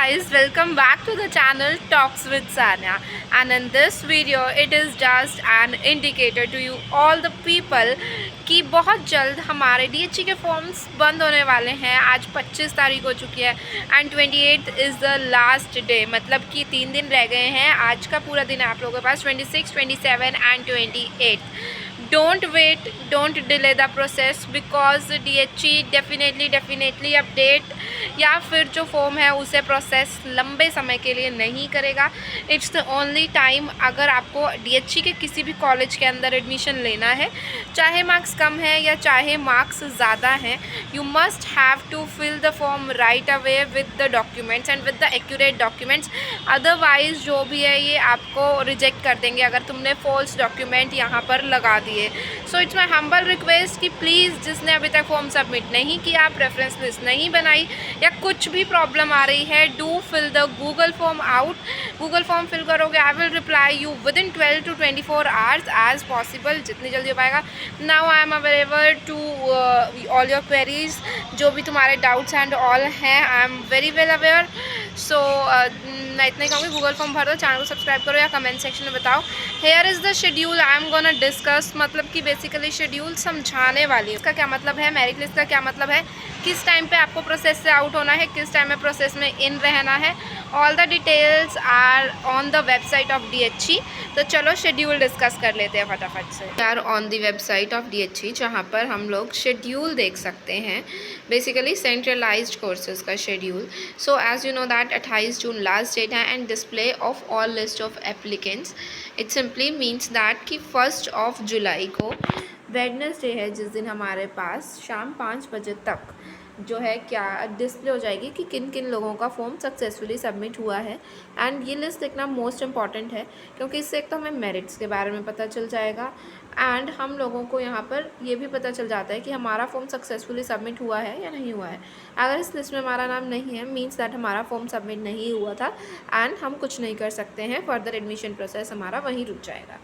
guys, welcome back to the channel Talks with Sanya, and in this video it is just an indicator to you all the people कि बहुत जल्द हमारे DHE के forms बंद होने वाले हैं। आज 25 तारीख हो चुकी है and 28 is the last day, मतलब कि 3 दिन रह गए हैं। आज का पूरा दिन है आप लोगों के पास 26, 27 and 28। Don't wait, don't delay the process because DHE definitely update या फिर जो फॉर्म है उसे प्रोसेस लंबे समय के लिए नहीं करेगा। इट्स द ओनली टाइम अगर आपको DHE के किसी भी कॉलेज के अंदर एडमिशन लेना है, चाहे मार्क्स कम है या चाहे मार्क्स ज़्यादा हैं, you must have to fill the form right away with the documents and with the accurate documents. Otherwise जो भी है ये आपको रिजेक्ट कर देंगे अगर तुमने फॉल्स डॉक्यूमेंट यहाँ पर लगा दिए। So it's my humble request कि प्लीज़ जिसने अभी तक फॉर्म सबमिट नहीं किया, प्रेफरेंस लिस्ट नहीं बनाई या कुछ भी प्रॉब्लम आ रही है, do fill the Google form out. Google form fill करोगे, I will reply you within 12 to 24 hours as possible, जितनी जल्दी हो पाएगा। Now I am available to all your queries, जो भी तुम्हारे डाउट्स एंड ऑल हैं, I am very well aware. So मैं इतना ही कहूँगी, गूगल फॉर्म भर दो, चैनल को सब्सक्राइब करो या कमेंट सेक्शन में बताओ। Here is the schedule I am gonna discuss, मतलब कि बेसिकली शेड्यूल समझाने वाली है। इसका क्या मतलब है, मेरिट लिस्ट का क्या मतलब है, किस टाइम पे आपको प्रोसेस से आउट होना है, किस टाइम में प्रोसेस में इन रहना है, all the details are on the website of DHE। तो चलो शेड्यूल डिस्कस कर लेते हैं फटाफट से। यार on the website of DHE जहाँ पर हम लोग शेड्यूल देख सकते हैं, बेसिकली सेंट्रलाइज्ड कोर्सेज का schedule. So as you know that 28 June last date है and display of all list of applicants. It simply means that कि 1 जुलाई को वेडनेसडे है, जिस दिन हमारे पास शाम 5 बजे तक जो है क्या डिस्प्ले हो जाएगी कि किन किन लोगों का फॉर्म सक्सेसफुली सबमिट हुआ है। एंड ये लिस्ट देखना मोस्ट इम्पॉर्टेंट है क्योंकि इससे एक तो हमें मेरिट्स के बारे में पता चल जाएगा एंड हम लोगों को यहाँ पर ये भी पता चल जाता है कि हमारा फॉर्म सक्सेसफुली सबमिट हुआ है या नहीं हुआ है। अगर इस लिस्ट में हमारा नाम नहीं है, मीन्स दैट हमारा फॉर्म सबमिट नहीं हुआ था एंड हम कुछ नहीं कर सकते हैं, फर्दर एडमिशन प्रोसेस हमारा वहीं रुक जाएगा।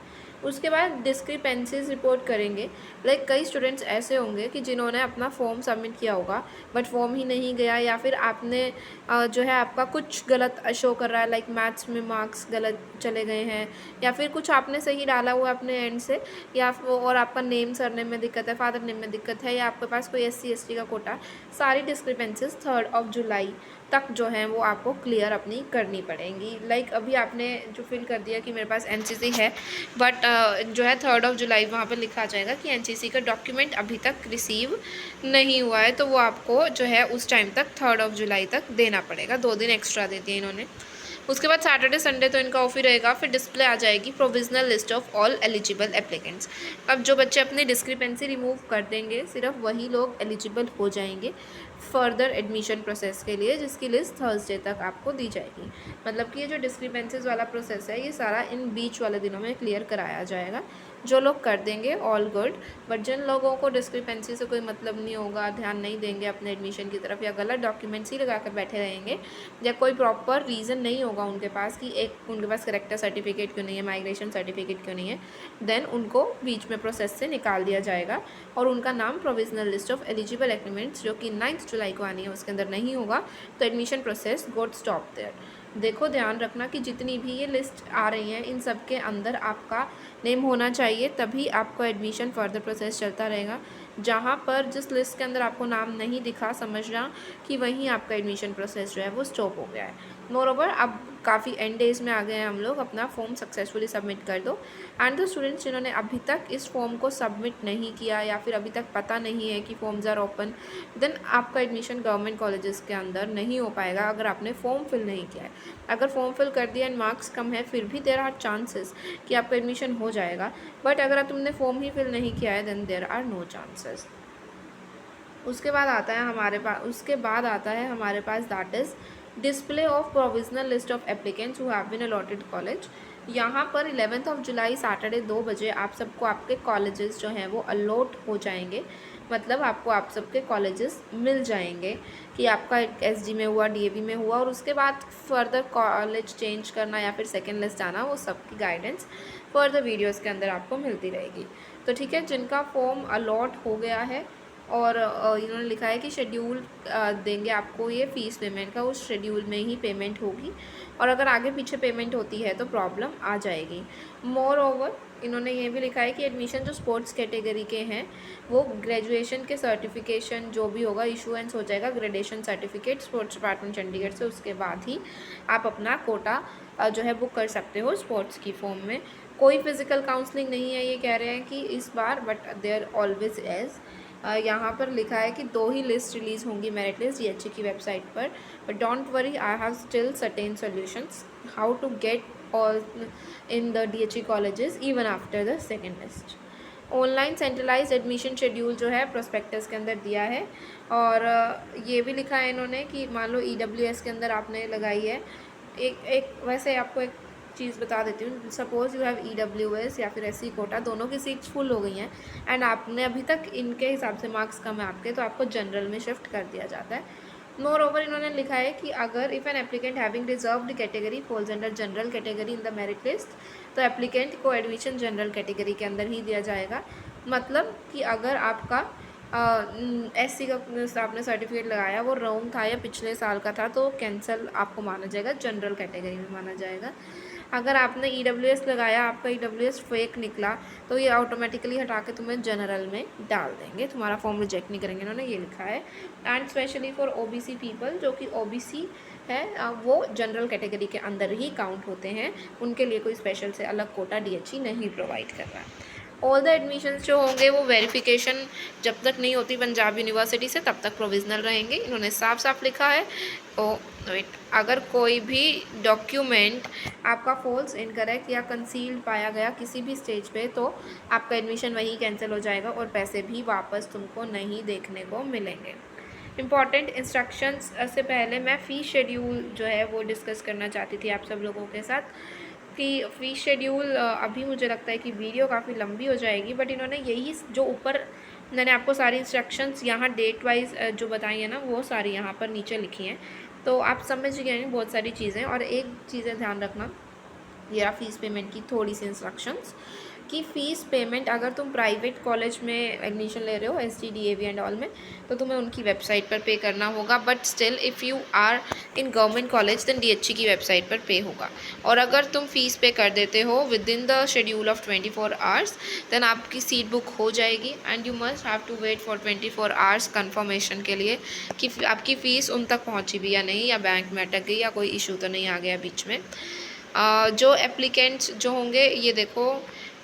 उसके बाद डिस्क्रिपेंसीज रिपोर्ट करेंगे। लाइक कई स्टूडेंट्स ऐसे होंगे कि जिन्होंने अपना फॉर्म सबमिट किया होगा बट फॉर्म ही नहीं गया, या फिर आपने जो है आपका कुछ गलत शो कर रहा है, लाइक मैथ्स में मार्क्स गलत चले गए हैं या फिर कुछ आपने सही डाला हुआ अपने एंड से, या और आपका नेम सरनेम में दिक्कत है, फादर नेम में दिक्कत है, या आपके पास कोई SC ST का कोटा। सारी डिस्क्रिपेंसीज 3 जुलाई तक जो है वो आपको क्लियर अपनी करनी पड़ेंगी। लाइक अभी आपने जो फिल कर दिया कि मेरे पास NCC है बट जो है 3 जुलाई वहाँ पे लिखा जाएगा कि NCC का डॉक्यूमेंट अभी तक रिसीव नहीं हुआ है, तो वो आपको जो है उस टाइम तक 3 जुलाई तक देना पड़ेगा। 2 दिन एक्स्ट्रा दे दिए इन्होंने। उसके बाद सैटरडे संडे तो इनका ऑफ ही रहेगा। फिर डिस्प्ले आ जाएगी provisional list of all eligible applicants. अब जो बच्चे अपनी डिस्क्रिपेंसी रिमूव कर देंगे, सिर्फ वही लोग एलिजिबल हो जाएंगे फर्दर एडमिशन प्रोसेस के लिए, जिसकी लिस्ट थर्सडे तक आपको दी जाएगी। मतलब कि ये जो डिस्क्रिपेंसीज वाला प्रोसेस है ये सारा इन बीच वाले दिनों में क्लियर कराया जाएगा। जो लोग कर देंगे ऑल गुड, बट जिन लोगों को डिस्क्रिपेंसी से कोई मतलब नहीं होगा, ध्यान नहीं देंगे अपने एडमिशन की तरफ, या गलत डॉक्यूमेंट्स ही लगा कर बैठे रहेंगे, या कोई प्रॉपर रीज़न नहीं होगा उनके पास कि एक उनके पास करेक्टर सर्टिफिकेट क्यों नहीं है, माइग्रेशन सर्टिफिकेट क्यों नहीं है, देन उनको बीच में प्रोसेस से निकाल दिया जाएगा और उनका नाम provisional list of eligible applicants जो कि 9 जुलाई को आनी है उसके अंदर नहीं होगा, तो admission process got stop there. देखो ध्यान रखना कि जितनी भी ये लिस्ट आ रही हैं इन सब के अंदर आपका नेम होना चाहिए, तभी आपको एडमिशन फर्दर प्रोसेस चलता रहेगा। जहाँ पर जिस लिस्ट के अंदर आपको नाम नहीं दिखा, समझना कि वहीं आपका एडमिशन प्रोसेस जो है वो स्टॉप हो गया है। मोरओवर अब काफ़ी एंड डेज में आ गए हैं हम लोग, अपना फॉर्म सक्सेसफुली सबमिट कर दो। एंड द स्टूडेंट्स जिन्होंने अभी तक इस फॉर्म को सबमिट नहीं किया या फिर अभी तक पता नहीं है कि फॉर्म्स आर ओपन, देन आपका एडमिशन गवर्नमेंट कॉलेजेस के अंदर नहीं हो पाएगा अगर आपने फॉर्म फिल नहीं किया है। अगर फॉर्म फिल कर दिया एंड मार्क्स कम है, फिर भी देयर आर चांसेस कि आपका एडमिशन हो जाएगा, बट अगर तुमने फॉर्म ही फिल नहीं किया है then there are no chances. उसके बाद आता है हमारे पास that is display of provisional list of applicants who have been allotted college. यहाँ पर 11 जुलाई सैटरडे 2 बजे आप सबको आपके कॉलेजेस जो हैं वो अलॉट हो जाएंगे, मतलब आपको आप सबके कॉलेजेस मिल जाएंगे कि आपका SG में हुआ, DAV में हुआ, और उसके बाद फर्दर कॉलेज चेंज करना या फिर सेकेंड लिस्ट आना, वो सबकी गाइडेंस फर्दर वीडियोज़ के अंदर आपको मिलती रहेगी। तो ठीक है, जिनका फॉर्म अलॉट हो गया है और इन्होंने लिखा है कि शेड्यूल देंगे आपको ये फ़ीस पेमेंट का, उस शेड्यूल में ही पेमेंट होगी और अगर आगे पीछे पेमेंट होती है तो प्रॉब्लम आ जाएगी। मोर ओवर इन्होंने ये भी लिखा है कि एडमिशन जो स्पोर्ट्स कैटेगरी के हैं वो ग्रेजुएशन के सर्टिफिकेशन जो भी होगा इशूएंस हो जाएगा graduation certificate sports department Chandigarh से, उसके बाद ही आप अपना कोटा जो है बुक कर सकते हो स्पोर्ट्स की फॉर्म में। कोई फिज़िकल काउंसलिंग नहीं है ये कह रहे हैं कि इस बार, बट देयर ऑलवेज एज यहाँ पर लिखा है कि 2 ही लिस्ट रिलीज़ होंगी मेरिट लिस्ट DHE की वेबसाइट पर, but don't worry I have still certain solutions how to get all in the DHE colleges even after the second list. Online centralize admission schedule जो है prospectus के अंदर दिया है और ये भी लिखा है इन्होंने कि मान लो EWS के अंदर आपने लगाई है, एक वैसे आपको एक चीज़ बता देती हूँ, सपोज़ यू हैव EWS या फिर SC कोटा, दोनों की सीट्स फुल हो गई हैं एंड आपने अभी तक इनके हिसाब से मार्क्स कम है आपके, तो आपको जनरल में शिफ्ट कर दिया जाता है। मोर ओवर इन्होंने लिखा है कि अगर if an applicant having reserved category falls under general category in the merit list, तो एप्लीकेंट को एडमिशन जनरल कैटेगरी के अंदर ही दिया जाएगा। मतलब कि अगर आपका SC का आपने सर्टिफिकेट लगाया वो रॉन्ग था या पिछले साल का था तो कैंसिल आपको माना जाएगा, जनरल कैटेगरी में माना जाएगा। अगर आपने EWS लगाया, आपका EWS फेक निकला तो ये ऑटोमेटिकली हटा के तुम्हें जनरल में डाल देंगे, तुम्हारा फॉर्म रिजेक्ट नहीं करेंगे, इन्होंने ये लिखा है। And specially for OBC people, जो कि OBC है वो जनरल कैटेगरी के अंदर ही काउंट होते हैं, उनके लिए कोई स्पेशल से अलग कोटा DHE नहीं प्रोवाइड कर रहा है। ऑल द एडमिशन्स जो होंगे वो वेरिफिकेशन जब तक नहीं होती पंजाब यूनिवर्सिटी से तब तक प्रोविज़नल रहेंगे, इन्होंने साफ साफ लिखा है। वेट, अगर कोई भी डॉक्यूमेंट आपका फॉल्स, इनकरेक्ट या कंसील्ड पाया गया किसी भी स्टेज पे तो आपका एडमिशन वहीं कैंसिल हो जाएगा और पैसे भी वापस तुमको नहीं देखने को मिलेंगे। इम्पॉर्टेंट इंस्ट्रक्शंस से पहले मैं फ़ीस शेड्यूल जो है वो डिस्कस करना चाहती थी आप सब लोगों के साथ कि फ़ीस शेड्यूल अभी मुझे लगता है कि वीडियो काफ़ी लंबी हो जाएगी, बट इन्होंने यही जो ऊपर मैंने आपको सारी इंस्ट्रक्शंस यहाँ डेट वाइज जो बताई है ना वो सारी यहाँ पर नीचे लिखी हैं, तो आप समझ गए हैं बहुत सारी चीज़ें। और एक चीज़ें ध्यान रखना, ये फ़ीस पेमेंट की थोड़ी सी इंस्ट्रक्शंस कि फ़ीस पेमेंट अगर तुम प्राइवेट कॉलेज में एडमिशन ले रहे हो ST DAV एंड ऑल में तो तुम्हें उनकी वेबसाइट पर पे करना होगा, but still if you are in government college then DHE की वेबसाइट पर पे होगा। और अगर तुम फ़ीस पे कर देते हो within the schedule of 24 hours then आपकी सीट बुक हो जाएगी and you must have to wait for 24 hours confirmation के लिए कि आपकी फ़ीस उन तक पहुँची भी या नहीं, या बैंक में अटक गई या कोई इशू तो नहीं आ गया बीच में। जो एप्लीकेंट्स जो होंगे ये देखो,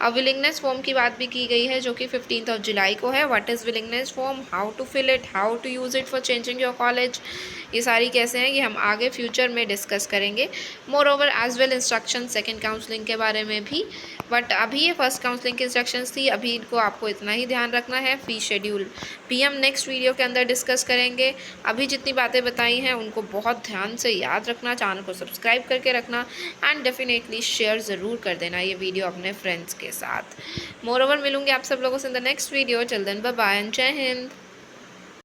विलिंगनेस फॉर्म की बात भी की गई है जो कि 15 जुलाई को है। What is willingness form, how to fill it, how to use it for changing your college, ये सारी कैसे हैं ये हम आगे फ्यूचर में डिस्कस करेंगे। Moreover as well instruction second counselling के बारे में भी, बट अभी ये फर्स्ट काउंसलिंग की इंस्ट्रक्शंस थी, अभी इनको आपको इतना ही ध्यान रखना है। फ़ीस शेड्यूल भी हम नेक्स्ट वीडियो के अंदर डिस्कस करेंगे। अभी जितनी बातें बताई हैं उनको बहुत ध्यान से याद रखना, चैनल को सब्सक्राइब करके रखना एंड डेफिनेटली शेयर ज़रूर कर देना ये वीडियो अपने फ्रेंड्स के साथ। मोर ओवर मिलूंगी आप सब लोगों से in the next video. Till then bye bye and जय हिंद।